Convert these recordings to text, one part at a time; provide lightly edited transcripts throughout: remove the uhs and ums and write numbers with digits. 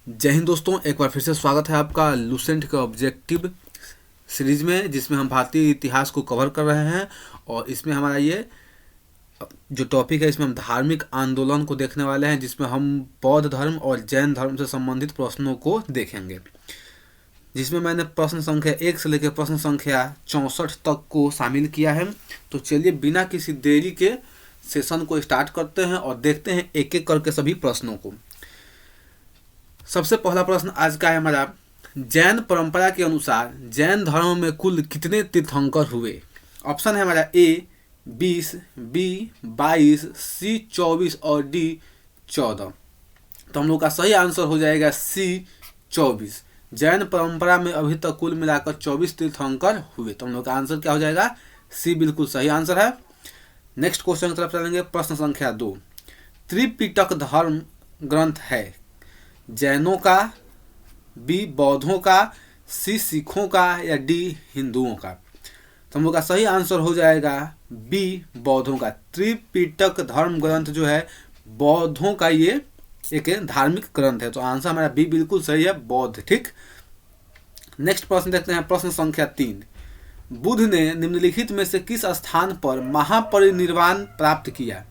जय हिंद दोस्तों, एक बार फिर से स्वागत है आपका लुसेंट के ऑब्जेक्टिव सीरीज में, जिसमें हम भारतीय इतिहास को कवर कर रहे हैं। और इसमें हमारा ये जो टॉपिक है, इसमें हम धार्मिक आंदोलन को देखने वाले हैं, जिसमें हम बौद्ध धर्म और जैन धर्म से संबंधित प्रश्नों को देखेंगे। जिसमें मैंने प्रश्न संख्या 1 से लेकर प्रश्न संख्या 64 तक को शामिल किया है। तो चलिए बिना किसी देरी के सेशन को स्टार्ट करते हैं और देखते हैं एक एक करके सभी प्रश्नों को। सबसे पहला प्रश्न आज का है हमारा, जैन परंपरा के अनुसार जैन धर्म में कुल कितने तीर्थंकर हुए। ऑप्शन है हमारा ए 20, बी 22, सी 24 और डी 14। तो हम लोग का सही आंसर हो जाएगा सी 24। जैन परंपरा में अभी तक कुल मिलाकर 24 तीर्थंकर हुए। तो हम लोग का आंसर क्या हो जाएगा, सी बिल्कुल सही आंसर है। नेक्स्ट क्वेश्चन की तरफ चलेंगे। प्रश्न संख्या 2, त्रिपिटक धर्म ग्रंथ है जैनों का, बी बौद्धों का, सी सिखों का या डी हिंदुओं का। तो हम लोग का सही आंसर हो जाएगा बी बौद्धों का। त्रिपिटक धर्म ग्रंथ जो है बौद्धों का ये एक धार्मिक ग्रंथ है। तो आंसर हमारा बी बिल्कुल सही है, बौद्ध। ठीक, नेक्स्ट प्रश्न देखते हैं। प्रश्न संख्या 3, बुद्ध ने निम्नलिखित में से किस स्थान पर महापरिनिर्वाण प्राप्त किया।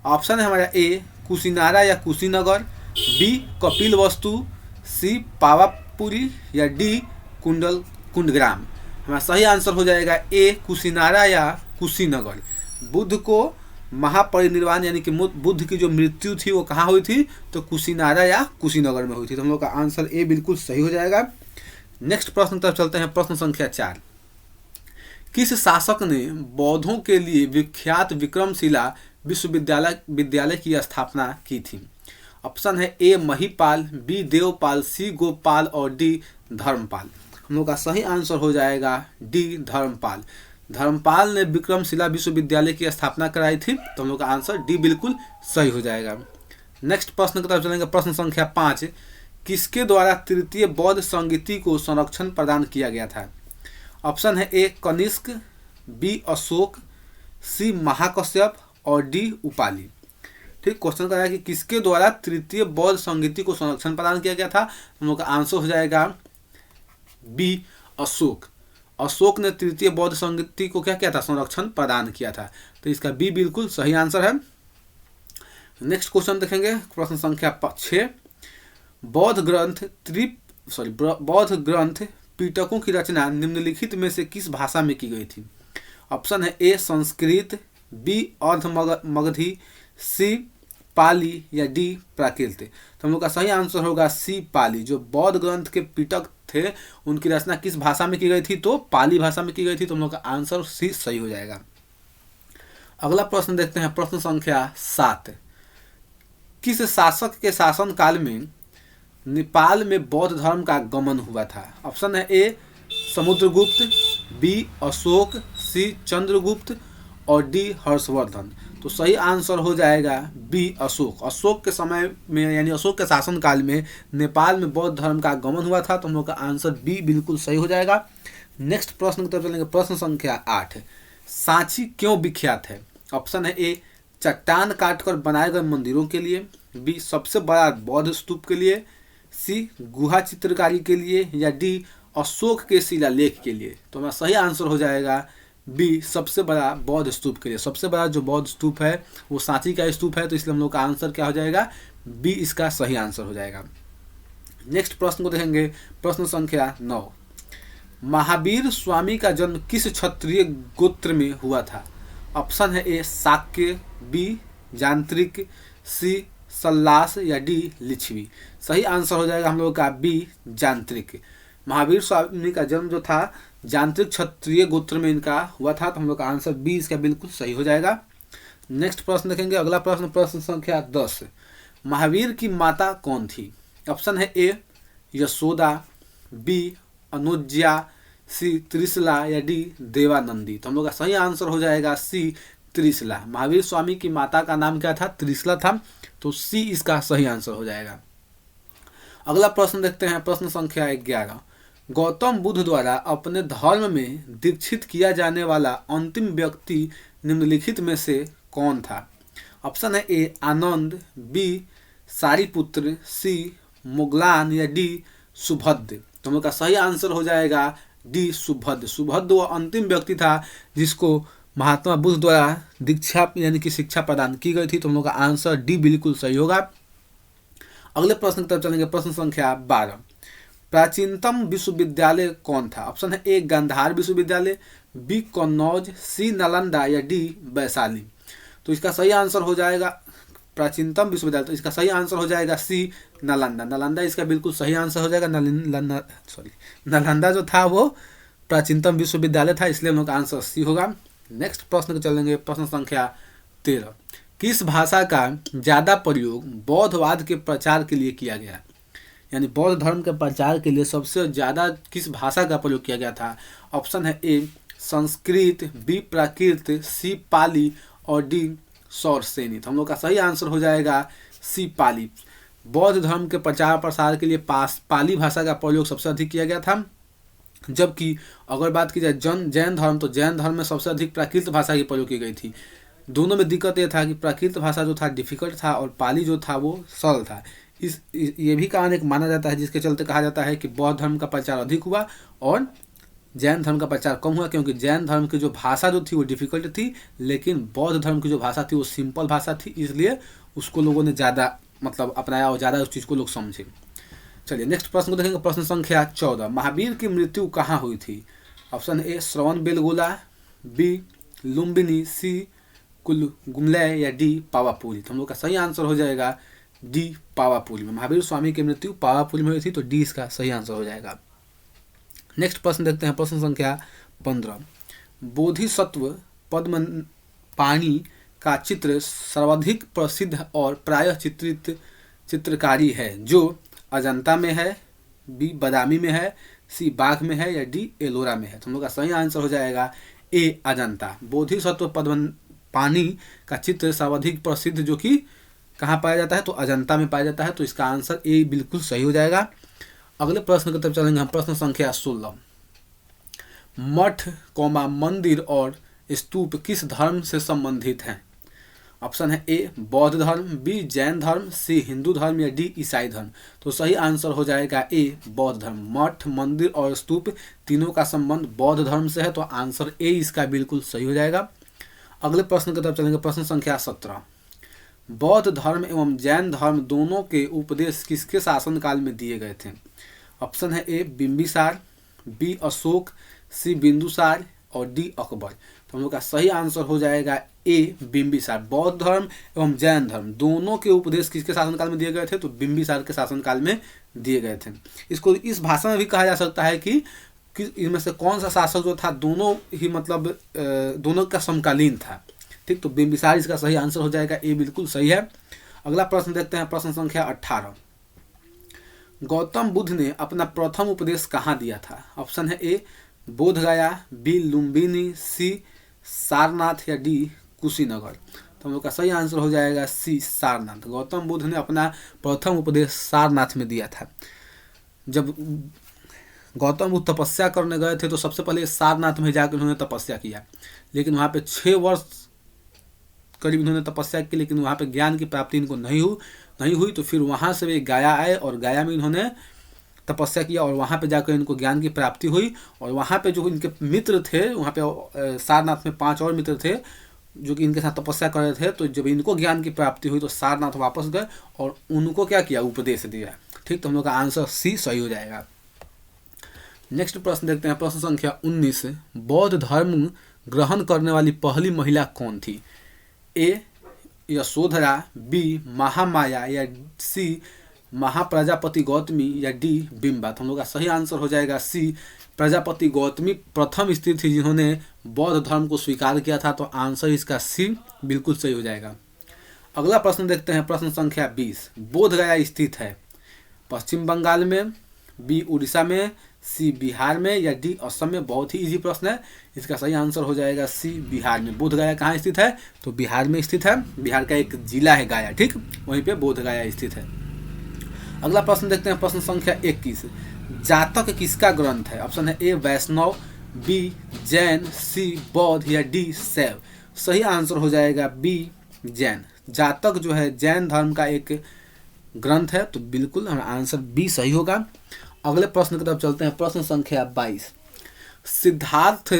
ऑप्शन है हमारा ए कुशीनारा या कुशीनगर, बी कपिलवस्तु, सी पावापुरी या डी कुंडग्राम। हमारा सही आंसर हो जाएगा ए कुशीनारा या कुशीनगर। बुद्ध को महापरिनिर्वाण यानी कि बुद्ध की जो मृत्यु थी वो कहाँ हुई थी, तो कुशीनारा या कुशीनगर में हुई थी। तो हम लोग का आंसर ए बिल्कुल सही हो जाएगा। नेक्स्ट प्रश्न तरफ चलते हैं। प्रश्न संख्या 4, किस शासक ने बौद्धों के लिए विख्यात विक्रमशिला विद्यालय की स्थापना की थी। ऑप्शन है ए महिपाल, बी देवपाल, सी गोपाल और डी धर्मपाल। हम लोग का सही आंसर हो जाएगा डी धर्मपाल। धर्मपाल ने विक्रमशिला विश्वविद्यालय की स्थापना कराई थी। तो हम लोग का आंसर डी बिल्कुल सही हो जाएगा। नेक्स्ट प्रश्न की तरफ चलेंगे। प्रश्न संख्या 5, किसके द्वारा तृतीय बौद्ध संगीति को संरक्षण प्रदान किया गया था। ऑप्शन है ए कनिष्क, बी अशोक, सी महाकश्यप और डी उपाली। ठीक, क्वेश्चन कर रहा है कि किसके द्वारा तृतीय बौद्ध संगीति को संरक्षण प्रदान किया गया था। हम लोग का आंसर हो जाएगा बी अशोक। अशोक ने तृतीय बौद्ध संगीति को क्या किया था, संरक्षण प्रदान किया था। तो इसका बी बिल्कुल सही आंसर है। नेक्स्ट क्वेश्चन देखेंगे। प्रश्न संख्या 6, बौद्ध ग्रंथ पिटकों की रचना निम्नलिखित में से किस भाषा में की गई थी। ऑप्शन है ए संस्कृत, बी अर्ध मगधी, सी पाली या डी प्राकृत। तो हम लोग का सही आंसर होगा सी पाली। जो बौद्ध ग्रंथ के पिटक थे उनकी रचना किस भाषा में की गई थी, तो पाली भाषा में की गई थी। तो हम लोग का आंसर सी सही हो जाएगा। अगला प्रश्न देखते हैं। प्रश्न संख्या 7, किस शासक के शासन काल में नेपाल में बौद्ध धर्म का गमन हुआ था। ऑप्शन है ए समुद्रगुप्त, बी अशोक, सी चंद्रगुप्त और डी हर्षवर्धन। तो सही आंसर हो जाएगा बी अशोक। अशोक के समय में यानी अशोक के शासन काल में नेपाल में बौद्ध धर्म का आगमन हुआ था। तो हम लोग का आंसर बी बिल्कुल सही हो जाएगा। नेक्स्ट प्रश्न की तरफ चलेंगे। प्रश्न संख्या 8, सांची क्यों विख्यात है। ऑप्शन है ए चट्टान काटकर बनाए गए मंदिरों के लिए, बी सबसे बड़ा बौद्ध स्तूप के लिए, सी गुहा चित्रकारी के लिए या डी अशोक के शिलालेख के लिए। तो हमारा सही आंसर हो जाएगा बी सबसे बड़ा बौद्ध स्तूप के लिए। सबसे बड़ा जो बौद्ध स्तूप है वो सांची का स्तूप है। तो इसलिए हम लोग का आंसर क्या हो जाएगा, बी इसका सही आंसर हो जाएगा। नेक्स्ट प्रश्न को देखेंगे। प्रश्न संख्या 9, महावीर स्वामी का जन्म किस क्षत्रिय गोत्र में हुआ था। ऑप्शन है ए शाक्य, बी जांत्रिक, सी सल्लास या डी लिच्छवी। सही आंसर हो जाएगा हम लोग का बी जांत्रिक। महावीर स्वामी का जन्म जो था जांत्रिक क्षत्रिय गोत्र में इनका हुआ था। तो हम लोग का आंसर बी इसका बिल्कुल सही हो जाएगा। नेक्स्ट प्रश्न देखेंगे। अगला प्रश्न, प्रश्न संख्या 10, महावीर की माता कौन थी। ऑप्शन है ए यशोदा, बी अनुज्या, सी त्रिशला या डी देवानंदी। तो हम लोग का सही आंसर हो जाएगा सी त्रिशला। महावीर स्वामी की माता का नाम क्या था, त्रिशला था। तो सी इसका सही आंसर हो जाएगा। अगला प्रश्न देखते हैं। प्रश्न संख्या 11, गौतम बुद्ध द्वारा अपने धर्म में दीक्षित किया जाने वाला अंतिम व्यक्ति निम्नलिखित में से कौन था। ऑप्शन है ए आनंद, बी सारिपुत्र, सी मुगलान या डी सुभद्र। तो हम लोग का सही आंसर हो जाएगा डी सुभद्र। सुभद्र वो अंतिम व्यक्ति था जिसको महात्मा बुद्ध द्वारा दीक्षा यानी कि शिक्षा प्रदान की गई थी। तो हम लोग का आंसर डी बिल्कुल सही होगा। अगले प्रश्न की तरफ चलेंगे। प्रश्न संख्या 12, प्राचीनतम विश्वविद्यालय कौन था? ऑप्शन है ए गांधार विश्वविद्यालय, बी कन्नौज, सी नालंदा या डी वैशाली। तो इसका सही आंसर हो जाएगा प्राचीनतम विश्वविद्यालय, तो इसका सही आंसर हो जाएगा सी नालंदा। नालंदा इसका बिल्कुल सही आंसर हो जाएगा। नालंदा जो था वो प्राचीनतम विश्वविद्यालय था, इसलिए हम लोग का आंसर सी होगा। नेक्स्ट प्रश्न को चलेंगे। प्रश्न संख्या 13, किस भाषा का ज़्यादा प्रयोग बौद्धवाद के प्रचार के लिए किया गया? यानी बौद्ध धर्म के प्रचार के लिए सबसे ज़्यादा किस भाषा का प्रयोग किया गया था? ऑप्शन है ए संस्कृत, बी प्राकृत, सी पाली और डी सौरसेनी। तो हम लोग का सही आंसर हो जाएगा सी पाली। बौद्ध धर्म के प्रचार प्रसार के लिए पाली भाषा का प्रयोग सबसे अधिक किया गया था। जबकि अगर बात की जाए जैन धर्म, तो जैन धर्म में सबसे अधिक प्राकृत भाषा की प्रयोग की गई थी। दोनों में दिक्कत ये था कि प्राकृत भाषा जो था डिफिकल्ट था और पाली जो था वो सरल था। ये भी कारण एक माना जाता है जिसके चलते कहा जाता है कि बौद्ध धर्म का प्रचार अधिक हुआ और जैन धर्म का प्रचार कम हुआ, क्योंकि जैन धर्म की जो भाषा जो थी वो डिफिकल्ट थी, लेकिन बौद्ध धर्म की जो भाषा थी वो सिंपल भाषा थी, इसलिए उसको लोगों ने ज़्यादा मतलब अपनाया और ज़्यादा उस चीज़ को लोग समझे। चलिए नेक्स्ट प्रश्न को देखेंगे। प्रश्न संख्या 14, महावीर की मृत्यु कहाँ हुई थी? Option A Shravana Belagola, B Lumbini, C गुमलय या डी पावापुरी। तो हम लोग का सही आंसर हो जाएगा डी पावापुरी में। महावीर स्वामी की मृत्यु पावापुरी में हुई थी, तो डी इसका सही आंसर हो जाएगा। नेक्स्ट प्रश्न देखते हैं। प्रश्न संख्या 15, बोधिसत्व पद्म पाणी का चित्र सर्वाधिक प्रसिद्ध और प्रायः चित्रित चित्रकारी है जो अजंता में है, बी बादामी में है, सी बाघ में है या डी एलोरा में है। तो हम लोग का सही आंसर हो जाएगा ए अजंता। बोधिसत्व पद्म पानी का चित्र सर्वाधिक प्रसिद्ध जो कि कहाँ पाया जाता है? तो अजंता में पाया जाता है, तो इसका आंसर ए बिल्कुल सही हो जाएगा। अगले प्रश्न की तरफ चलेंगे हम। प्रश्न संख्या 16, मठ मंदिर और स्तूप किस धर्म से संबंधित हैं? ऑप्शन है ए बौद्ध धर्म, बी जैन धर्म, सी हिंदू धर्म या डी ईसाई धर्म। तो सही आंसर हो जाएगा ए बौद्ध धर्म। मठ मंदिर और स्तूप तीनों का संबंध बौद्ध धर्म से है, तो आंसर ए इसका बिल्कुल सही हो जाएगा। अगले प्रश्न की तरफ चलेंगे। प्रश्न संख्या 17, बौद्ध धर्म एवं जैन धर्म दोनों के उपदेश किसके शासनकाल में दिए गए थे? ऑप्शन है ए बिंबिसार, बी अशोक, सी बिंदुसार और डी अकबर। तो हम लोग का सही आंसर हो जाएगा ए बिंबिसार। बौद्ध धर्म एवं जैन धर्म दोनों के उपदेश किसके शासनकाल में दिए गए थे? तो बिंबिसार के शासनकाल में दिए गए थे। इसको इस भाषा में भी कहा जा सकता है कि इनमें से कौन सा शासक जो था दोनों ही मतलब दोनों का समकालीन था। ठीक, तो बिंबिसार इसका सही आंसर हो जाएगा, ए बिल्कुल सही है। अगला प्रश्न देखते हैं। प्रश्न संख्या 18, गौतम बुद्ध ने अपना प्रथम उपदेश कहाँ दिया था? ऑप्शन है ए बोध गया, बी लुम्बिनी, सी सारनाथ या डी कुशीनगर। तो हम लोग का सही आंसर हो जाएगा सी सारनाथ। गौतम बुद्ध ने अपना प्रथम उपदेश सारनाथ में दिया था। जब गौतम बुद्ध तपस्या करने गए थे तो सबसे पहले सारनाथ में जाकर उन्होंने तपस्या किया, लेकिन वहाँ पे 6 वर्ष करीब इन्होंने तपस्या की, लेकिन वहाँ पे ज्ञान की प्राप्ति इनको नहीं हुई। तो फिर वहाँ से वे गया आए और गया में इन्होंने तपस्या किया और वहाँ पे जाकर इनको ज्ञान की प्राप्ति हुई। और वहाँ पे जो इनके मित्र थे, वहाँ पे सारनाथ में 5 और मित्र थे जो कि इनके साथ तपस्या कर रहे थे। तो जब इनको ज्ञान की प्राप्ति हुई तो सारनाथ वापस गए और उनको क्या किया? उपदेश दिया। ठीक, तो हम लोग का आंसर सी सही हो जाएगा। नेक्स्ट प्रश्न देखते हैं। प्रश्न संख्या 19, बौद्ध धर्म ग्रहण करने वाली पहली महिला कौन थी? ए यशोधरा, बी महामाया या सी महाप्रजापति गौतमी या डी बिंबा। तो हम लोग का सही आंसर हो जाएगा सी प्रजापति गौतमी प्रथम स्त्री थी जिन्होंने बौद्ध धर्म को स्वीकार किया था। तो आंसर इसका सी बिल्कुल सही हो जाएगा। अगला प्रश्न देखते हैं। प्रश्न संख्या 20, बोध गया स्थित है पश्चिम बंगाल में, बी उड़ीसा में, सी बिहार में या डी असम में। बहुत ही इजी प्रश्न है, इसका सही आंसर हो जाएगा सी बिहार में। बोध गया कहाँ स्थित है? तो बिहार में स्थित है। बिहार का एक जिला है गया, ठीक, वहीं पे बोध गया स्थित है। अगला प्रश्न देखते हैं। प्रश्न संख्या 21, जातक किसका ग्रंथ है? ऑप्शन है ए वैष्णव, बी जैन, सी बौद्ध या डी शैव। सही आंसर हो जाएगा बी जैन। जातक जो है जैन धर्म का एक ग्रंथ है, तो बिल्कुल हमारा आंसर बी सही होगा। अगले प्रश्न की तरफ चलते हैं, प्रश्न संख्या 22। सिद्धार्थ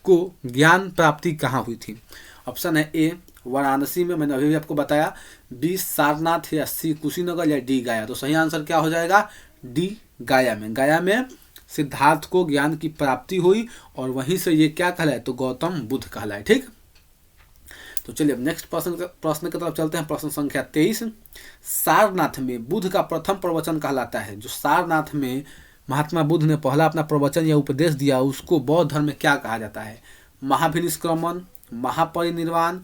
को ज्ञान प्राप्ति कहाँ हुई थी? ऑप्शन है ए वाराणसी में, मैंने अभी भी आपको बताया, बी सारनाथ, या सी कुशीनगर, या डी गया। तो सही आंसर क्या हो जाएगा? डी गया में। गया में सिद्धार्थ को ज्ञान की प्राप्ति हुई और वहीं से ये क्या कहलाए? तो गौतम बुद्ध कहलाए। ठीक, तो चलिए अब नेक्स्ट प्रश्न की तरफ चलते हैं, प्रश्न संख्या 23। सारनाथ में बुद्ध का प्रथम प्रवचन कहलाता है। जो सारनाथ में महात्मा बुद्ध ने पहला अपना प्रवचन या उपदेश दिया, उसको बौद्ध धर्म में क्या कहा जाता है? महाभिनिष्क्रमण, महापरिनिर्वाण,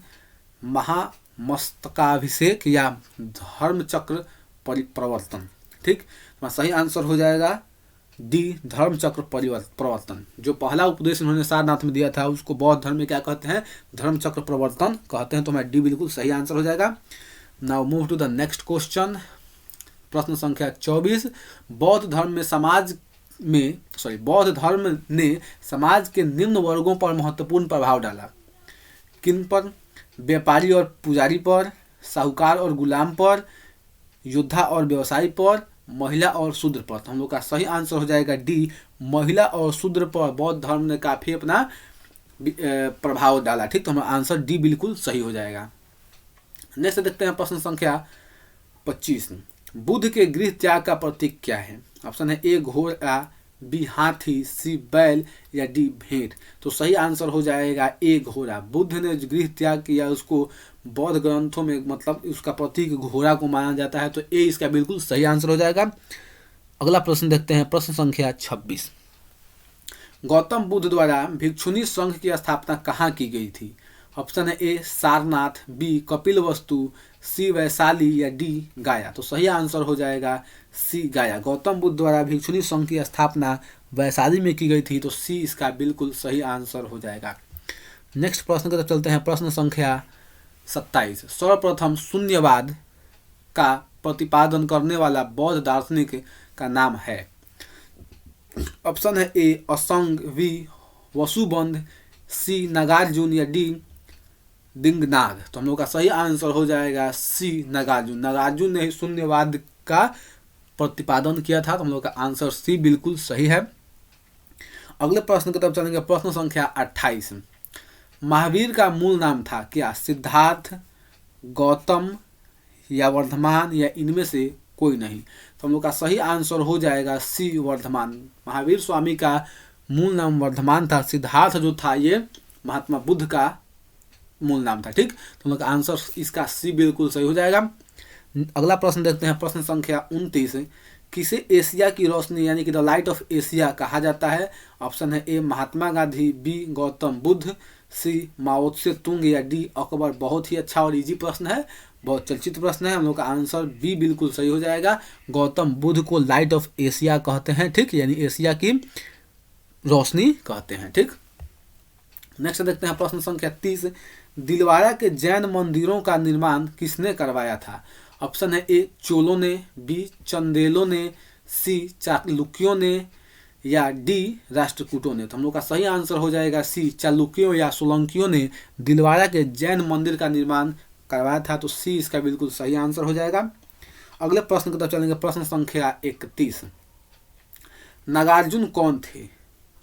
महामस्तकाभिषेक, या धर्म चक्र परिप्रवर्तन। ठीक, तो सही आंसर हो जाएगा डी धर्म चक्र प्रवर्तन। जो पहला उपदेश उन्होंने सारनाथ में दिया था उसको बौद्ध धर्म में क्या कहते हैं? धर्म चक्र प्रवर्तन कहते हैं। तो हमारा डी बिल्कुल सही आंसर हो जाएगा। Now move to the next question, प्रश्न संख्या 24। बौद्ध धर्म ने समाज के निम्न वर्गों पर महत्वपूर्ण प्रभाव डाला। किन पर? व्यापारी और पुजारी पर, साहूकार और गुलाम पर, योद्धा और व्यवसायी पर, महिला और शूद्र पर। तो हम लोग का सही आंसर हो जाएगा डी महिला और शूद्र पर बौद्ध धर्म ने काफी अपना प्रभाव डाला। ठीक, तो हमारा आंसर डी बिल्कुल सही हो जाएगा। नेक्स्ट देखते हैं प्रश्न संख्या 25। बुद्ध के गृह त्याग का प्रतीक क्या है? ऑप्शन है ए घोड़ा, बी हाथी, सी बैल, या डी भेंट। तो सही आंसर हो जाएगा ए घोड़ा। बुद्ध ने जो गृह त्याग किया उसको बौद्ध ग्रंथों में मतलब उसका प्रतीक घोड़ा को माना जाता है। तो ए इसका बिल्कुल सही आंसर हो जाएगा। अगला प्रश्न देखते हैं, प्रश्न संख्या 26। गौतम बुद्ध द्वारा भिक्षुणी संघ की स्थापना कहाँ की गई थी? ऑप्शन है ए सारनाथ, बी कपिलवस्तु, सी वैशाली, या डी गया। तो सही आंसर हो जाएगा सी गया। गौतम बुद्ध द्वारा भिक्षुणी संघ की स्थापना वैशाली में की गई थी। तो सी इसका बिल्कुल सही आंसर हो जाएगा। नेक्स्ट प्रश्न की तरफ चलते हैं, प्रश्न संख्या 27। सर्वप्रथम शून्यवाद का प्रतिपादन करने वाला बौद्ध दार्शनिक का नाम है। ऑप्शन है ए असंग, बी वसुबंध, सी नागार्जुन, या डी दिंगनाग। तो हम लोग का सही आंसर हो जाएगा सी नागार्जुन। नागार्जुन ने शून्यवाद का प्रतिपादन किया था। तो हम लोग का आंसर सी बिल्कुल सही है। अगले प्रश्न की तरफ चलेंगे, प्रश्न संख्या 28। महावीर का मूल नाम था क्या? सिद्धार्थ, गौतम, या वर्धमान, या इनमें से कोई नहीं। तो हम लोग का सही आंसर हो जाएगा सी वर्धमान। महावीर स्वामी का मूल नाम वर्धमान था। सिद्धार्थ जो था ये महात्मा बुद्ध का मूल नाम था। ठीक, तो हम लोग का आंसर इसका सी बिल्कुल सही हो जाएगा। अगला प्रश्न देखते हैं, प्रश्न संख्या 29। किसे एशिया की रोशनी यानी कि द लाइट ऑफ एशिया कहा जाता है? ऑप्शन है ए महात्मा गांधी, बी गौतम बुद्ध, सी माओ त्से तुंग, या डी अकबर। बहुत ही अच्छा और इजी प्रश्न है, बहुत चर्चित प्रश्न है। हम लोग का आंसर बी बिल्कुल सही हो जाएगा। गौतम बुद्ध को लाइट ऑफ एशिया कहते हैं। ठीक, यानी एशिया की रोशनी कहते हैं। ठीक, नेक्स्ट देखते हैं, प्रश्न संख्या 30। दिलवाड़ा के जैन मंदिरों का निर्माण किसने करवाया था? ऑप्शन है ए चोलों ने, बी चंदेलों ने, सी चालुक्यों ने, या डी राष्ट्रकूटों ने। तो हम लोग का सही आंसर हो जाएगा सी चालुक्यों या सोलंकियों ने दिलवाड़ा के जैन मंदिर का निर्माण करवाया था। तो सी इसका बिल्कुल सही आंसर हो जाएगा। अगले प्रश्न की तरफ चलेंगे, प्रश्न संख्या 31। नागार्जुन कौन थे?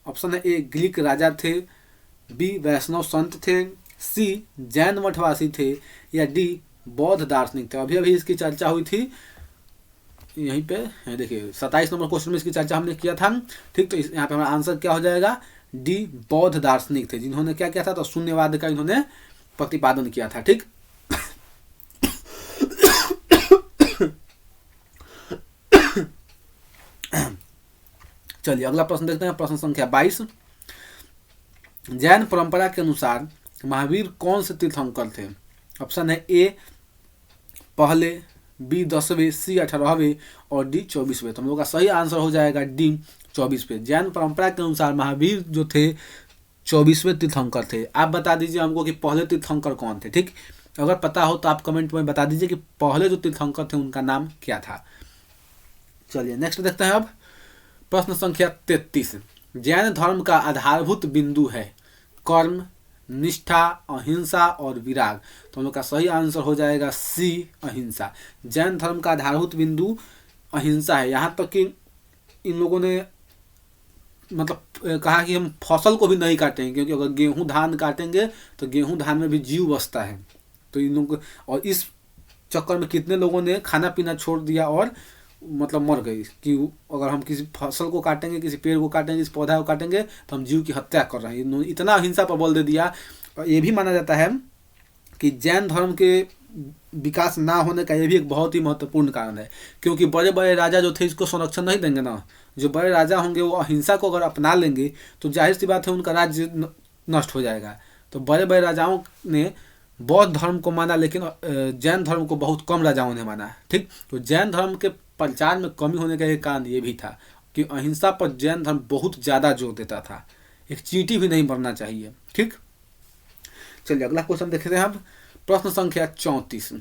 ऑप्शन है ए ग्रीक राजा थे, बी वैष्णव संत थे, सी जैन मठवासी थे, या डी बौद्ध दार्शनिक थे। अभी अभी इसकी चर्चा हुई थी यहीं पे, देखिए 27 नंबर क्वेश्चन में इसकी चर्चा हमने किया था। ठीक, तो यहाँ पे हमारा आंसर क्या हो जाएगा? डी बौद्ध दार्शनिक थे, जिन्होंने क्या किया था? तो शून्यवाद का इन्होंने प्रतिपादन किया था। ठीक, चलिए अगला प्रश्न देखते हैं, प्रश्न संख्या 22। जैन परंपरा के अनुसार महावीर कौन से तीर्थंकर थे? ऑप्शन है ए पहले, बी 10वें, सी 18वें, और डी 24वें। तो हम लोग का सही आंसर हो जाएगा डी 24वें। जैन परंपरा के अनुसार महावीर जो थे 24वें तीर्थंकर थे। आप बता दीजिए हमको कि पहले तीर्थंकर कौन थे। ठीक, अगर पता हो तो आप कमेंट में बता दीजिए कि पहले जो तीर्थंकर थे उनका नाम क्या था। चलिए नेक्स्ट देखते हैं अब, प्रश्न संख्या 33। जैन धर्म का आधारभूत बिंदु है कर्म, निष्ठा, अहिंसा और विराग। तो हम लोग का सही आंसर हो जाएगा सी, अहिंसा। जैन धर्म का आधारभूत बिंदु अहिंसा है। यहाँ तक कि इन लोगों ने मतलब कहा कि हम फसल को भी नहीं काटेंगे, क्योंकि अगर गेहूं धान काटेंगे तो गेहूं धान में भी जीव बसता है। तो इन लोगों को, और इस चक्कर में कितने लोगों ने खाना पीना छोड़ दिया और मतलब मर गई कि अगर हम किसी फसल को काटेंगे, किसी पेड़ को काटेंगे, किसी पौधा को काटेंगे तो हम जीव की हत्या कर रहे हैं। इन्होंने इतना अहिंसा पर बल दे दिया। और ये भी माना जाता है कि जैन धर्म के विकास ना होने का ये भी एक बहुत ही महत्वपूर्ण कारण है, क्योंकि बड़े बड़े राजा जो थे इसको संरक्षण नहीं देंगे ना। जो बड़े राजा होंगे वो अहिंसा को अगर अपना लेंगे तो जाहिर सी बात है उनका राज्य नष्ट हो जाएगा। तो बड़े बड़े राजाओं ने बौद्ध धर्म को माना, लेकिन जैन धर्म को बहुत कम राजाओं ने माना। ठीक, तो जैन धर्म के प्रचार में कमी होने का एक कारण ये भी था कि अहिंसा पर जैन धर्म बहुत ज़्यादा जोर देता था। एक चींटी भी नहीं मरना चाहिए। ठीक, चलिए अगला क्वेश्चन देखते हैं अब। प्रश्न संख्या 34,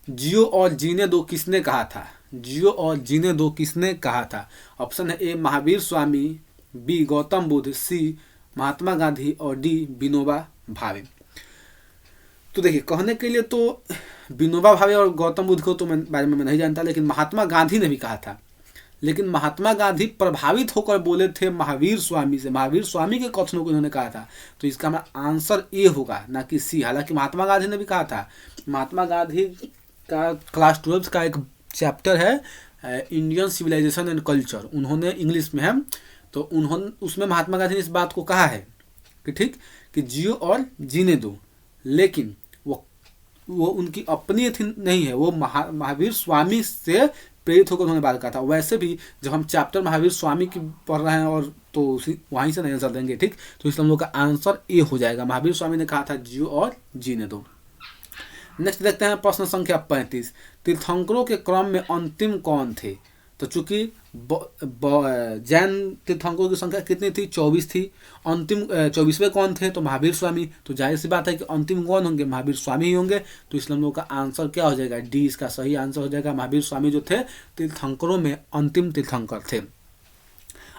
जियो और जीने दो किसने कहा था? जियो और जीने दो किसने कहा था? ऑप्शन है ए महावीर स्वामी, बी गौतम बुद्ध, सी महात्मा गांधी और डी विनोबा भावे। तो देखिए, कहने के लिए तो विनोबा भावे और गौतम बुद्ध को तो बारे में मैं नहीं जानता, लेकिन महात्मा गांधी ने भी कहा था। लेकिन महात्मा गांधी प्रभावित होकर बोले थे महावीर स्वामी से। महावीर स्वामी के कथनों को इन्होंने कहा था। तो इसका हमारा आंसर ए होगा, ना कि सी। हालांकि महात्मा गांधी ने भी कहा था। महात्मा गांधी का क्लास 12 का एक चैप्टर है इंडियन सिविलाइजेशन एंड कल्चर, उन्होंने इंग्लिश में है, तो उन्होंने उसमें महात्मा गांधी ने इस बात को कहा है कि ठीक कि जियो और जीने दो। लेकिन वो उनकी अपनी नहीं है, वो महावीर स्वामी से प्रेरित होकर उन्होंने बात कहा था। वैसे भी जब हम चैप्टर महावीर स्वामी की पढ़ रहे हैं और तो वहीं से नहीं आंसर देंगे। ठीक, तो इसलिए हम लोग का आंसर ए हो जाएगा। महावीर स्वामी ने कहा था जियो और जीने दो। नेक्स्ट देखते हैं प्रश्न संख्या 35, तीर्थंकरों के क्रम में अंतिम कौन थे? तो चूंकि जैन तीर्थंकरों की संख्या कितनी थी? 24 थी। अंतिम 24वें कौन थे? तो महावीर स्वामी। तो जाहिर सी बात है कि अंतिम कौन होंगे? महावीर स्वामी ही होंगे। तो इसलिए हम लोग का आंसर क्या हो जाएगा? डी इसका सही आंसर हो जाएगा। महावीर स्वामी जो थे तीर्थंकरों में अंतिम तीर्थंकर थे।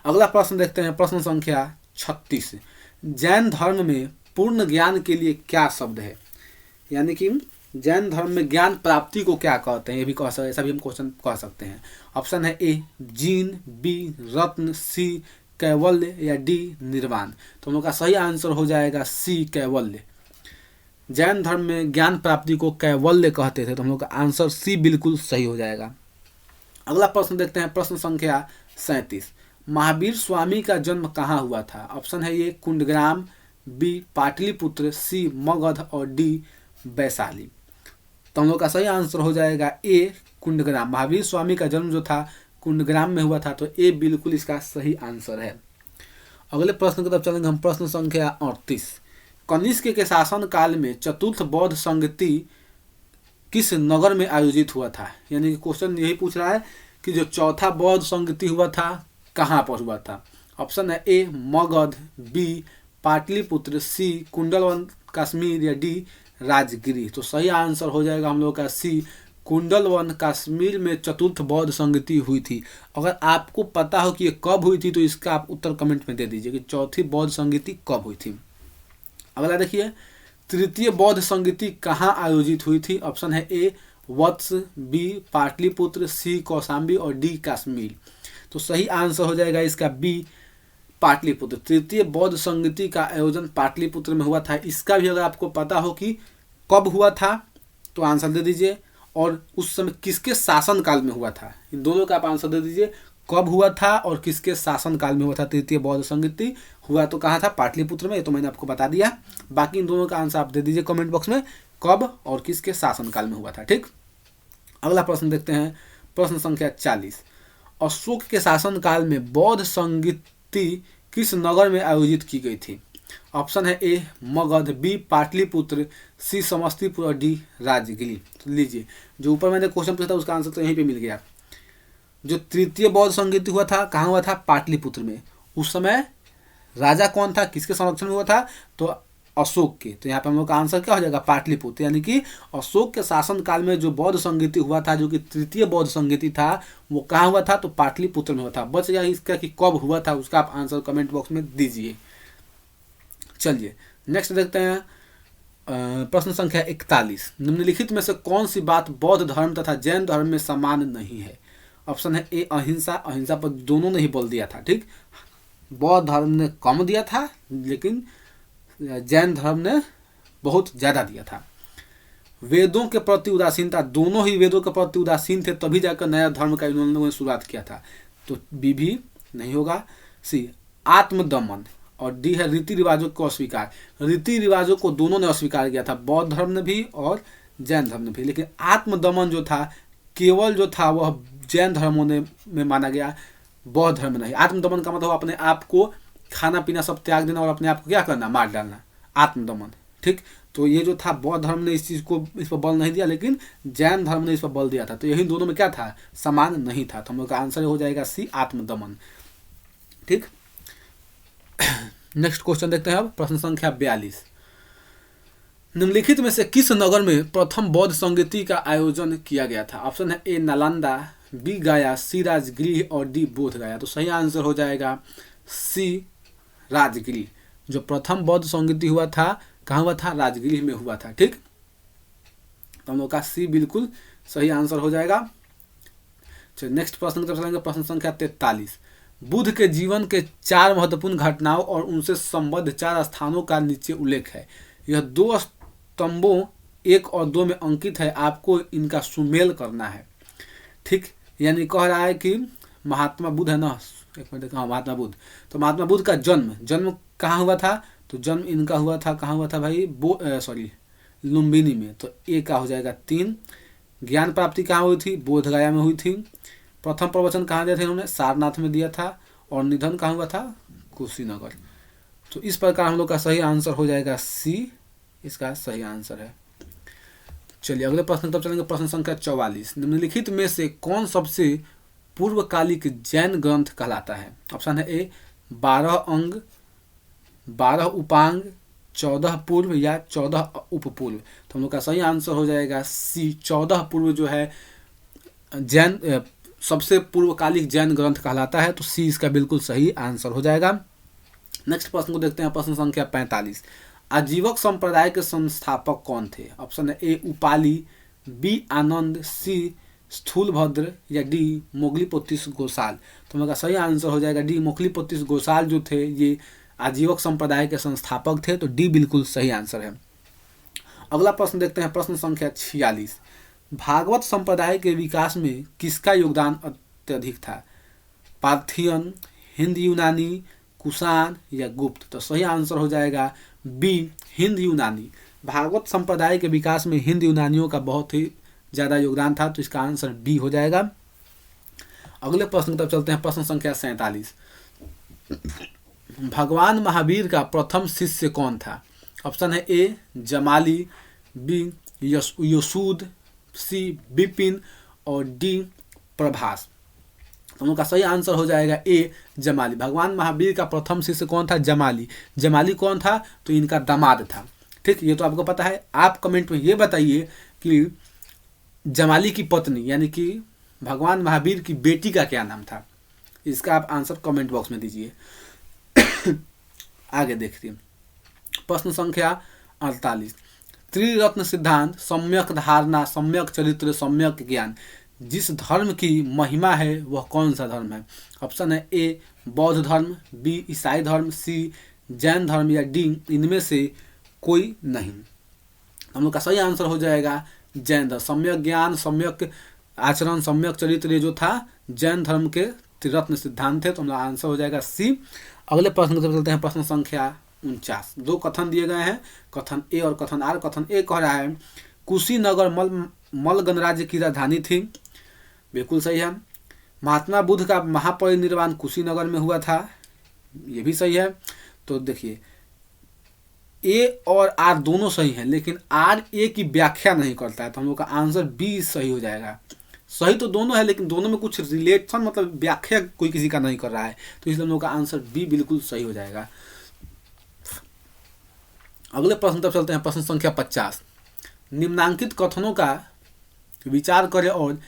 अगला प्रश्न देखते हैं, प्रश्न संख्या 36, जैन धर्म में पूर्ण ज्ञान के लिए क्या शब्द है? यानी कि जैन धर्म में ज्ञान प्राप्ति को क्या कहते हैं? ये भी कह सकते, ऐसा भी हम क्वेश्चन कह सकते हैं। ऑप्शन है ए जीन, बी रत्न, सी कैवल्य या डी निर्वाण। तो हम लोग का सही आंसर हो जाएगा सी कैवल्य। जैन धर्म में ज्ञान प्राप्ति को कैवल्य कहते थे। तो हम लोग का आंसर सी बिल्कुल सही हो जाएगा। अगला प्रश्न देखते हैं, प्रश्न संख्या 37, महावीर स्वामी का जन्म कहाँ हुआ था? ऑप्शन है ए कुंडग्राम, बी पाटलिपुत्र, सी मगध और डी वैशाली। तो हम लोग का सही आंसर हो जाएगा ए कुंडग्राम। महावीर स्वामी का जन्म जो था कुंडग्राम में हुआ था। तो ए बिल्कुल इसका सही आंसर है। अगले प्रश्न की तरफ चलेंगे हम। प्रश्न संख्या 38, कनिष्क के शासन काल में चतुर्थ बौद्ध संगति किस नगर में आयोजित हुआ था? यानी कि क्वेश्चन यही पूछ रहा है कि जो चौथा बौद्ध संगति हुआ था कहाँ पर हुआ था? ऑप्शन है ए मगध, बी पाटलिपुत्र, सी कुंडलवन कश्मीर या डी राजगिरी। तो सही आंसर हो जाएगा हम लोग का सी कुंडलवन कश्मीर में चतुर्थ बौद्ध संगति हुई थी। अगर आपको पता हो कि ये कब हुई थी तो इसका आप उत्तर कमेंट में दे दीजिए कि चौथी बौद्ध संगति कब हुई थी। अगला देखिए, तृतीय बौद्ध संगति कहाँ आयोजित हुई थी? ऑप्शन है ए वत्स, बी पाटलिपुत्र, सी कौशाम्बी और डी कश्मीर। तो सही आंसर हो जाएगा इसका बी पाटलिपुत्र। तृतीय बौद्ध संगति का आयोजन पाटलिपुत्र में हुआ था। इसका भी अगर आपको पता हो कि कब हुआ था तो आंसर दे दीजिए, और उस समय किसके शासन काल में हुआ था। इन दोनों का आप आंसर दे दीजिए, कब हुआ था और किसके शासन काल में हुआ था। तृतीय बौद्ध संगति हुआ तो कहाँ था? पाटलिपुत्र में। ये तो मैंने आपको बता दिया। बाकी इन दोनों का आंसर आप दे दीजिए कमेंट बॉक्स में, कब और किसके शासन काल में हुआ था। ठीक, अगला प्रश्न देखते हैं, प्रश्न संख्या 40, अशोक के शासन काल में बौद्ध संगति किस नगर में आयोजित की गई थी? ऑप्शन है ए मगध, बी पाटलिपुत्र, सी समस्तीपुर और डी राजगिरी। तो लीजिए, जो ऊपर मैंने क्वेश्चन पूछा था उसका आंसर तो यहीं पे मिल गया। जो तृतीय बौद्ध संगति हुआ था कहाँ हुआ था? पाटलिपुत्र में। उस समय राजा कौन था, किसके संरक्षण में हुआ था? तो अशोक के। तो यहाँ पे हम लोग का आंसर क्या हो जाएगा? पाटलिपुत्र। यानी कि अशोक के शासन काल में जो बौद्ध संगति हुआ था, जो कि तृतीय बौद्ध संगति था, वो कहाँ हुआ था? तो पाटलिपुत्र में हुआ था। बच गया इसका कि कब हुआ था, उसका आप आंसर कमेंट बॉक्स में दीजिए। चलिए नेक्स्ट देखते हैं, प्रश्न संख्या 41, निम्नलिखित में से कौन सी बात बौद्ध धर्म तथा जैन धर्म में समान नहीं है? ऑप्शन है ए अहिंसा, अहिंसा पर दोनों ने ही बोल दिया था, ठीक। बौद्ध धर्म ने कम दिया था लेकिन जैन धर्म ने बहुत ज़्यादा दिया था। वेदों के प्रति उदासीनता, दोनों ही वेदों के प्रति उदासीन थे, तभी जाकर नया धर्म का इन्होंने शुरुआत किया था, तो बी भी नहीं होगा। सी आत्मदमन, और डी है रीति रिवाजों को अस्वीकार। रीति रिवाजों को दोनों ने अस्वीकार किया था, बौद्ध धर्म ने भी और जैन धर्म ने भी, लेकिन आत्मदमन जो था केवल जो था वह जैन धर्मों में माना गया, बौद्ध धर्म में नहीं। आत्मदमन का मतलब अपने आप को खाना पीना सब त्याग देना और अपने आप को क्या करना, मार डालना, आत्मदमन, ठीक। तो ये जो था बौद्ध धर्म ने इस पर बल नहीं दिया, लेकिन जैन धर्म ने इस पर बल दिया था, तो यही दोनों में क्या था, समान नहीं था। तो हम लोग का आंसर हो जाएगा सी आत्मदमन, ठीक। नेक्स्ट क्वेश्चन देखते हैं अब, प्रश्न संख्या 42, निम्नलिखित में से किस नगर में प्रथम बौद्ध संगीति का आयोजन किया गया था? ऑप्शन है ए नालंदा, बी गया, सी राजगृह और डी बोध गया। तो सही आंसर हो जाएगा सी राजगृह। जो प्रथम बौद्ध संगीति हुआ था कहाँ हुआ था, राजगृह में हुआ था, ठीक। तो हम लोग का सी बिल्कुल सही आंसर हो जाएगा। चलिए नेक्स्ट प्रश्न की तरफ चलेंगे, प्रश्न संख्या 43, बुद्ध के जीवन के 4 महत्वपूर्ण घटनाओं और उनसे संबद्ध 4 स्थानों का नीचे उल्लेख है। यह 2 स्तंभों 1 और 2 में अंकित है, आपको इनका सुमेल करना है, ठीक। यानी कह रहा है कि महात्मा बुद्ध है ना, एक मिनट देखा, महात्मा बुद्ध, तो महात्मा बुद्ध का जन्म कहाँ हुआ था? तो जन्म इनका हुआ था, कहाँ हुआ था भाई, लुम्बिनी में, तो ए का हो जाएगा 3। ज्ञान प्राप्ति कहाँ हुई थी? बोध गया में हुई थी। प्रथम प्रवचन कहाँ दिया था इन्होंने? सारनाथ में दिया था। और निधन कहाँ हुआ था? कुशीनगर। तो इस प्रकार हम लोग का सही आंसर हो जाएगा सी, इसका सही आंसर है। चलिए अगले प्रश्न तब चलेंगे, प्रश्न संख्या 44, निम्नलिखित में से कौन सबसे पूर्वकालिक जैन ग्रंथ कहलाता है? ऑप्शन है ए 12 अंग, 12 उपांग, 14 पूर्व या 14 उपपूर्व। तो हम लोग का सही आंसर हो जाएगा सी, 14 पूर्व जो है जैन सबसे पूर्वकालिक जैन ग्रंथ कहलाता है, तो सी इसका बिल्कुल सही आंसर हो जाएगा। नेक्स्ट प्रश्न को देखते हैं, प्रश्न संख्या 45, आजीवक संप्रदाय के संस्थापक कौन थे? ऑप्शन है ए उपाली, बी आनंद, सी स्थूलभद्र या डी मोगलीपोतिस गोसाल। तो हम लोग का सही आंसर हो जाएगा डी मोगलीपोतिस गोसाल जो थे ये आजीवक संप्रदाय के संस्थापक थे, तो डी बिल्कुल सही आंसर है। अगला प्रश्न देखते हैं, प्रश्न संख्या 46, भागवत संप्रदाय के विकास में किसका योगदान अत्यधिक था? पार्थियन, हिंद यूनानी, कुषाण या गुप्त। तो सही आंसर हो जाएगा बी हिंद यूनानी। भागवत संप्रदाय के विकास में हिंद यूनानियों का बहुत ही ज़्यादा योगदान था, तो इसका आंसर बी हो जाएगा। अगले प्रश्न की तरफ चलते हैं, प्रश्न संख्या 47, भगवान महावीर का प्रथम शिष्य कौन था? ऑप्शन है ए जमाली, बी यशूद, सी विपिन और डी प्रभास। तो हम लोग का सही आंसर हो जाएगा ए जमाली। भगवान महावीर का प्रथम शिष्य कौन था? जमाली। जमाली कौन था? तो इनका दामाद था, ठीक। ये तो आपको पता है। आप कमेंट में ये बताइए कि जमाली की पत्नी यानी कि भगवान महावीर की बेटी का क्या नाम था? इसका आप आंसर कमेंट बॉक्स में दीजिए। आगे देखिए, प्रश्न संख्या 48, त्रिरत्न सिद्धांत, सम्यक धारणा, सम्यक चरित्र, सम्यक ज्ञान, जिस धर्म की महिमा है वह कौन सा धर्म है? ऑप्शन है ए बौद्ध धर्म, बी ईसाई धर्म, सी जैन धर्म या डी इनमें से कोई नहीं। हम लोग का सही आंसर हो जाएगा जैन धर्म। सम्यक ज्ञान, सम्यक आचरण, सम्यक चरित्र जो था जैन धर्म के त्रिरत्न सिद्धांत थे, तो हमारा आंसर हो जाएगा सी। अगले प्रश्न की तरफ चलते हैं, प्रश्न संख्या 49, 2 कथन दिए गए हैं, कथन ए और कथन आर। कथन ए कह रहा है कुशीनगर मल गणराज्य की राजधानी थी, बिल्कुल सही है। महात्मा बुद्ध का महापरिनिर्वाण कुशीनगर में हुआ था, ये भी सही है। तो देखिए ए और आर दोनों सही हैं, लेकिन आर ए की व्याख्या नहीं करता है, तो हम लोग का आंसर बी सही हो जाएगा। सही तो दोनों है, लेकिन दोनों में कुछ रिलेशन मतलब व्याख्या कोई किसी का नहीं कर रहा है, तो इसलिए हम लोग का आंसर बी बिल्कुल सही हो जाएगा। अगले प्रश्न तक चलते हैं, प्रश्न संख्या 50, निम्नांकित कथनों का विचार करें और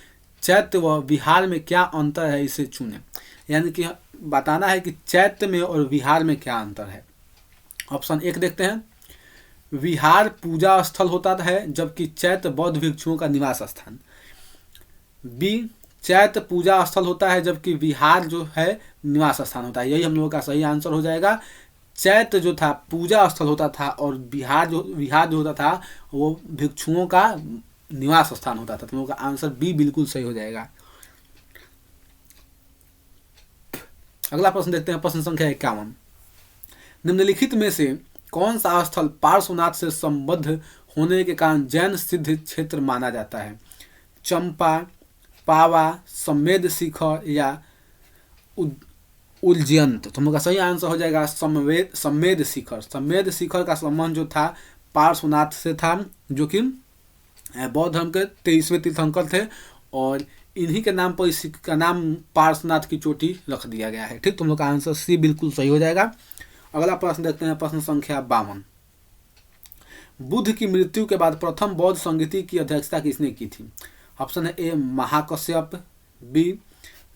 चैत्य व विहार में क्या अंतर है इसे चुनें। यानी कि बताना है कि चैत्य में और विहार में क्या अंतर है। ऑप्शन 1 देखते हैं, विहार पूजा स्थल होता है जबकि चैत्य बौद्ध भिक्षुओं का निवास स्थान। बी, चैत्य पूजा स्थल होता है जबकि विहार जो है निवास स्थान होता है। यही हम लोगों का सही आंसर हो जाएगा। चैत्य जो था पूजा स्थल होता था और विहार जो होता था वो भिक्षुओं का निवास स्थान होता था। तुम लोगों का आंसर बी बिल्कुल सही हो जाएगा। अगला प्रश्न देखते हैं, प्रश्न संख्या 51। निम्नलिखित में से कौन सा स्थल पार्श्वनाथ से संबद्ध होने के कारण जैन सिद्ध क्षेत्र माना जाता है? चंपा, पावा, सम्मेद शिखर या उज्जयंत। तुम लोग का सही आंसर हो जाएगा सम्मेद शिखर। सम्मेद शिखर का संबंध जो था पार्श्वनाथ से था, जो कि बौद्ध धर्म के 23वें तीर्थंकर थे और इन्हीं के नाम पर इस का नाम पार्श्वनाथ की चोटी रख दिया गया है। ठीक, तुम लोग का आंसर सी बिल्कुल सही हो जाएगा। अगला प्रश्न देखते हैं, प्रश्न संख्या 52। बुद्ध की मृत्यु के बाद प्रथम बौद्ध संगीति की अध्यक्षता किसने की थी? ऑप्शन है ए महाकश्यप, बी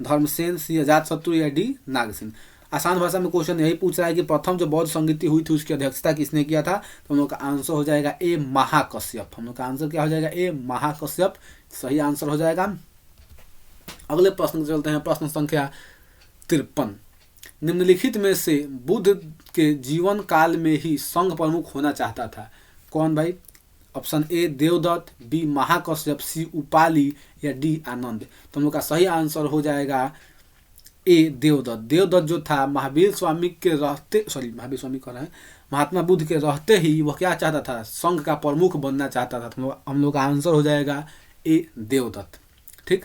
धर्मसेन, सी अजातशत्रु या डी नागसेन। आसान भाषा में क्वेश्चन यही पूछ रहा है कि प्रथम जो बौद्ध संगीति हुई थी उसकी अध्यक्षता किसने किया था? तो हम लोग का आंसर हो जाएगा ए महाकश्यप। हम लोग का आंसर क्या हो जाएगा? ए महाकश्यप सही आंसर हो जाएगा। अगले प्रश्न चलते हैं, प्रश्न संख्या 53। निम्नलिखित में से बुद्ध के जीवन काल में ही संघ प्रमुख होना चाहता था कौन भाई? Option A Devadatta, B Mahakashyapa, C Upali या डी आनंद। तो हम लोग का सही आंसर हो जाएगा ए देवदत्त। देवदत्त जो था महावीर स्वामी के रहते, महावीर स्वामी कह रहे हैं, महात्मा बुद्ध के रहते ही वह क्या चाहता था? संघ का प्रमुख बनना चाहता था। तो हम लोग का आंसर हो जाएगा ए देवदत्त। ठीक,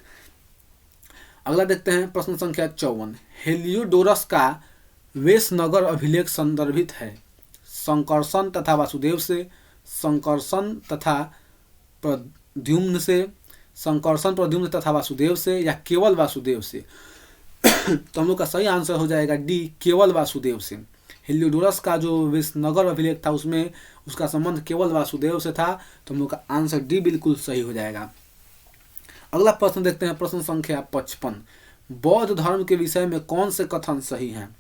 अगला देखते हैं, प्रश्न संख्या 54। हेलियोडोरस का वेशनगर अभिलेख संदर्भित है संकर्षण तथा वासुदेव से, संकर्षण तथा प्रद्युम्न से, संकर्षण प्रद्युम्न तथा वासुदेव से या केवल वासुदेव से। तो हम लोग का सही आंसर हो जाएगा डी केवल वासुदेव से। हेलियोडोरस का जो वेशनगर अभिलेख था उसमें उसका संबंध केवल वासुदेव से था। तो हम लोग का आंसर डी बिल्कुल सही हो जाएगा। अगला प्रश्न देखते हैं, प्रश्न संख्या 55। बौद्ध धर्म के विषय में कौन से कथन सही हैं?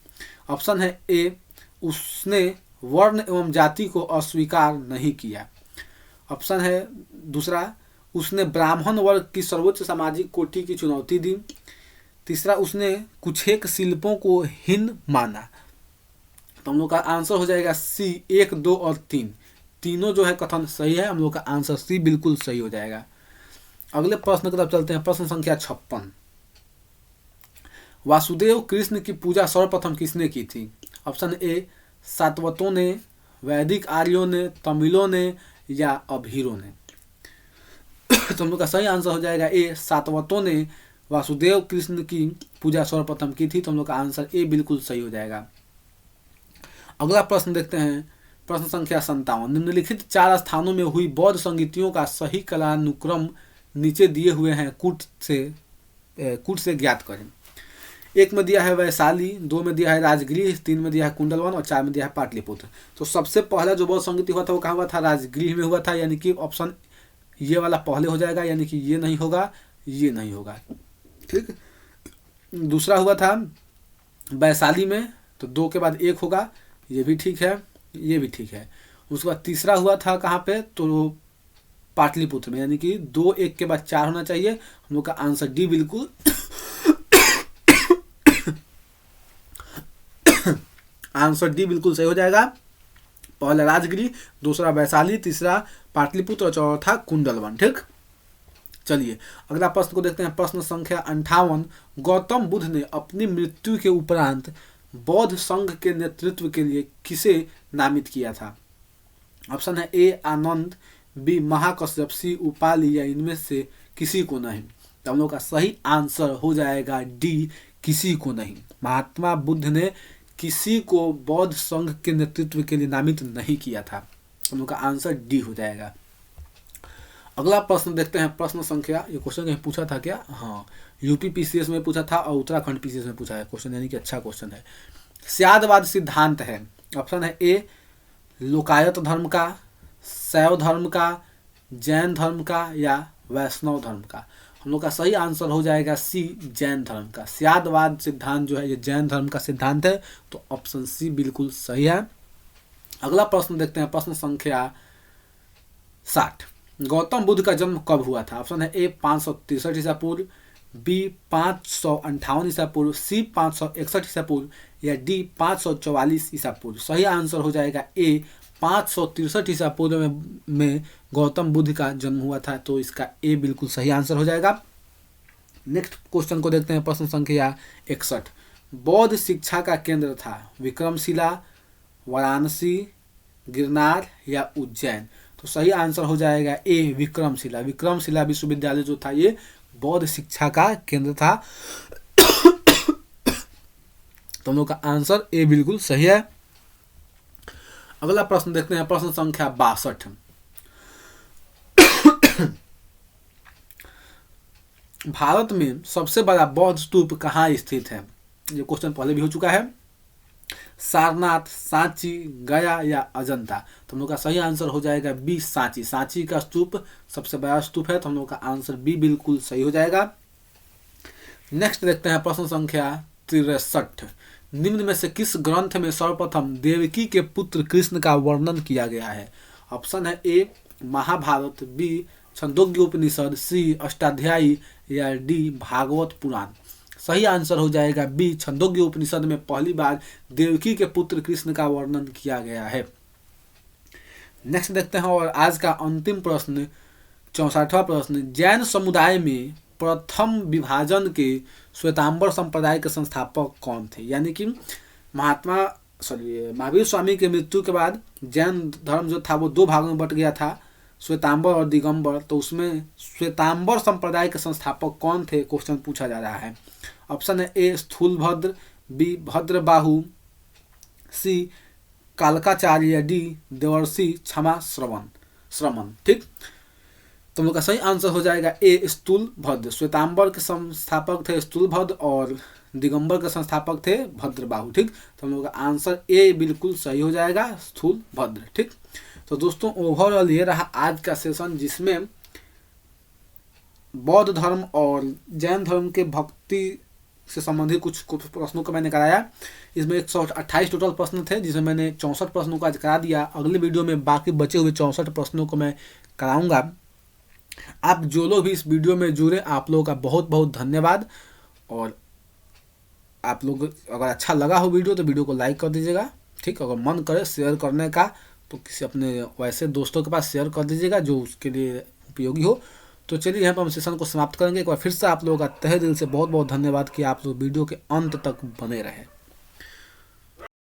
ऑप्शन है ए उसने वर्ण एवं जाति को अस्वीकार नहीं किया। ऑप्शन है दूसरा, उसने ब्राह्मण वर्ग की सर्वोच्च सामाजिक कोटि की चुनौती दी। तीसरा, उसने कुछेक शिल्पों को हीन माना। तो हम लोग का आंसर हो जाएगा सी 1, 2 और 3। तीनों जो है कथन सही है। हम लोग का आंसर सी बिल्कुल सही हो जाएगा। अगले प्रश्न की तरफ चलते हैं, प्रश्न संख्या 56। वासुदेव कृष्ण की पूजा सर्वप्रथम किसने की थी? ऑप्शन ए सातवतों ने, वैदिक आर्यों ने, तमिलों ने या अभीरों ने। तो हम लोग का सही आंसर हो जाएगा ए सातवतों ने वासुदेव कृष्ण की पूजा सर्वप्रथम की थी। तो हम लोग का आंसर ए बिल्कुल सही हो जाएगा। अगला प्रश्न देखते हैं, प्रश्न संख्या 57। निम्नलिखित 4 स्थानों में हुई बौद्ध संगीतियों का सही कालानुक्रम नीचे दिए हुए हैं कूट से ज्ञात करें। 1 में दिया है वैशाली, 2 में दिया है राजगृह, 3 में दिया है कुंडलवन और 4 में दिया है पाटलिपुत्र। तो सबसे पहला जो बौद्ध संगीति हुआ था वो कहाँ हुआ था? राजगृह में हुआ था, यानी कि ऑप्शन ये वाला पहले हो जाएगा, यानी कि ये नहीं होगा, ये नहीं होगा। ठीक, दूसरा हुआ था वैशाली में, तो 2 के बाद 1 होगा, ये भी ठीक है, ये भी ठीक है। उसके बाद तीसरा हुआ था कहाँ पे? तो पाटलिपुत्र में, यानी कि 2 1 के बाद 4 होना चाहिए। हम लोग का आंसर डी बिल्कुल आंसर डी बिल्कुल सही हो जाएगा। पहला राजगृह, दूसरा वैशाली, तीसरा पाटलिपुत्र और चौथा कुंडलवन। ठीक, चलिए अगला प्रश्न को देखते हैं, प्रश्न संख्या 58। गौतम बुद्ध ने अपनी मृत्यु के उपरांत बौद्ध संघ के नेतृत्व के लिए किसे नामित किया था? ऑप्शन है ए आनंद, बी महाकश्यप, सी उपाली या इनमें से किसी को नहीं। तो हम लोग का सही आंसर हो जाएगा डी किसी को नहीं। महात्मा बुद्ध ने किसी को बौद्ध संघ के नेतृत्व के लिए नामित नहीं किया था। हम लोग का आंसर डी हो जाएगा। अगला प्रश्न देखते हैं, प्रश्न संख्या, ये क्वेश्चन कहीं पूछा था क्या? हाँ, यूपी पीसीएस में पूछा था और उत्तराखंड पीसीएस में पूछा है क्वेश्चन, यानी कि अच्छा क्वेश्चन है। स्यादवाद सिद्धांत है, ऑप्शन है ए लोकायत धर्म का, शैव धर्म का, जैन धर्म का या वैष्णव धर्म का। हम लोग का सही आंसर हो जाएगा सी जैन धर्म का। स्यादवाद सिद्धांत जो है ये जैन धर्म का सिद्धांत है। तो ऑप्शन सी बिल्कुल सही है। अगला प्रश्न देखते हैं, प्रश्न संख्या 60। गौतम बुद्ध का जन्म कब हुआ था? ऑप्शन है ए 563 ईसा पूर्व, बी 558 ईसा पूर्व, सी 561 ईसा पूर्व या डी 544 ईसा पूर्व। सही आंसर हो जाएगा ए 563 ईसा पूर्व में गौतम बुद्ध का जन्म हुआ था, तो इसका ए बिल्कुल सही आंसर हो जाएगा। नेक्स्ट क्वेश्चन को देखते हैं, प्रश्न संख्या 61। बौद्ध शिक्षा का केंद्र था विक्रमशिला, वाराणसी, गिरनार या उज्जैन। तो सही आंसर हो जाएगा ए विक्रमशिला। विक्रमशिला विश्वविद्यालय जो था ये बौद्ध शिक्षा का केंद्र था। तो हम लोग का आंसर ए बिल्कुल सही है। अगला प्रश्न देखते हैं, प्रश्न संख्या 62। भारत में सबसे बड़ा बौद्ध स्तूप कहाँ स्थित है? ये क्वेश्चन पहले भी हो चुका है। सारनाथ, सांची, गया या अजंता। तो हम लोग का सही आंसर हो जाएगा बी सांची। सांची का स्तूप सबसे बड़ा स्तूप है, तो हम लोग का आंसर बी बिल्कुल सही हो जाएगा। नेक्स्ट देखते हैं, प्रश्न संख्या 63। निम्न में से किस ग्रंथ में सर्वप्रथम देवकी के पुत्र कृष्ण का वर्णन किया गया है? ऑप्शन है ए महाभारत, बी छंदोग्य उपनिषद, सी अष्टाध्यायी या डी भागवत पुराण। सही आंसर हो जाएगा बी छंदोग्य उपनिषद में पहली बार देवकी के पुत्र कृष्ण का वर्णन किया गया है। नेक्स्ट देखते हैं, और आज का अंतिम प्रश्न 64वां प्रश्न। जैन समुदाय में प्रथम विभाजन के श्वेतांबर संप्रदाय के संस्थापक कौन थे? यानी कि महावीर स्वामी के मृत्यु के बाद जैन धर्म जो था वो दो भागों में बट गया था, श्वेतांबर और दिगंबर। तो उसमें श्वेतांबर संप्रदाय के संस्थापक कौन थे, क्वेश्चन पूछा जा रहा है। ऑप्शन है ए स्थूलभद्र, बी भद्रबाहु, सी कालकाचार्य या डी देवर्षि क्षमा श्रमण। ठीक, तो हम लोग का सही आंसर हो जाएगा ए स्थूलभद्र। श्वेतांबर के संस्थापक थे स्थूलभद्र और दिगंबर के संस्थापक थे भद्रबाहु। ठीक, तो हम लोग का आंसर ए बिल्कुल सही हो जाएगा स्थूलभद्र। ठीक, तो दोस्तों ओवरऑल ये रहा आज का सेशन, जिसमें बौद्ध धर्म और जैन धर्म के भक्ति से संबंधित कुछ प्रश्नों को मैंने कराया। इसमें 128 टोटल प्रश्न थे, जिसमें मैंने 64 प्रश्नों का आज करा दिया। अगले वीडियो में बाकी बचे हुए 64 प्रश्नों को मैं कराऊंगा। आप जो लोग भी इस वीडियो में जुड़े, आप लोगों का बहुत बहुत धन्यवाद। और आप लोग अगर अच्छा लगा हो वीडियो तो वीडियो को लाइक कर दीजिएगा। ठीक, अगर मन करे शेयर करने का तो किसी अपने वैसे दोस्तों के पास शेयर कर दीजिएगा जो उसके लिए उपयोगी हो। तो चलिए यहाँ पर हम सेशन को समाप्त करेंगे। एक बार फिर से आप लोगों का तहे दिल से बहुत बहुत धन्यवाद कि आप लोग वीडियो के अंत तक बने रहे।